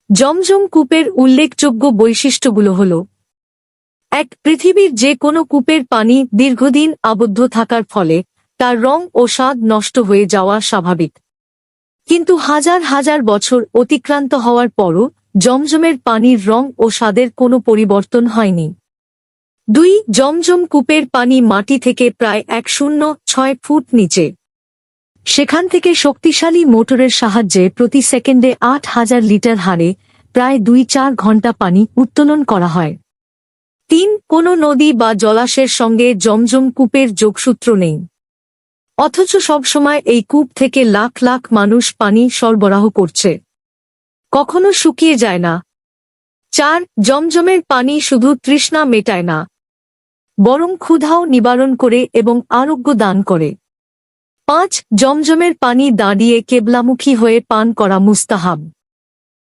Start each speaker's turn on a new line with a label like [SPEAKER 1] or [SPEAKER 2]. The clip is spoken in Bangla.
[SPEAKER 1] জমজম কূপের উল্লেখযোগ্য বৈশিষ্ট্যগুলো হল: ১. পৃথিবীর যে কোনো কূপের পানি দীর্ঘদিন আবদ্ধ থাকার ফলে তার রং ও স্বাদ নষ্ট হয়ে যাওয়া স্বাভাবিক। কিন্তু হাজার হাজার বছর অতিক্রান্ত হওয়ার পরও জমজমের পানির রং ও স্বাদের কোনো পরিবর্তন হয়নি। ২. জমজম কূপের পানি মাটি থেকে প্রায় ১.০৬ ফুট নিচে। সেখান থেকে শক্তিশালী মোটরের সাহায্যে প্রতি সেকেন্ডে ৮,০০০ লিটার হারে প্রায় ২-৪ ঘন্টা পানি উত্তোলন করা হয়। ৩. কোনো নদী বা জলাশয়ের সঙ্গে জমজম কূপের যোগসূত্র নেই, অথচ সবসময় এই কূপ থেকে লাখ লাখ মানুষ পানি সরবরাহ করছে। কখনো শুকিয়ে যায় না। ৪. জমজমের পানি শুধু তৃষ্ণা মেটায় না, বরং ক্ষুধাও নিবারণ করে এবং আরোগ্য দান করে। ৫. জমজমের পানি দাঁড়িয়ে কেবলামুখী হয়ে পান করা মুস্তাহাব।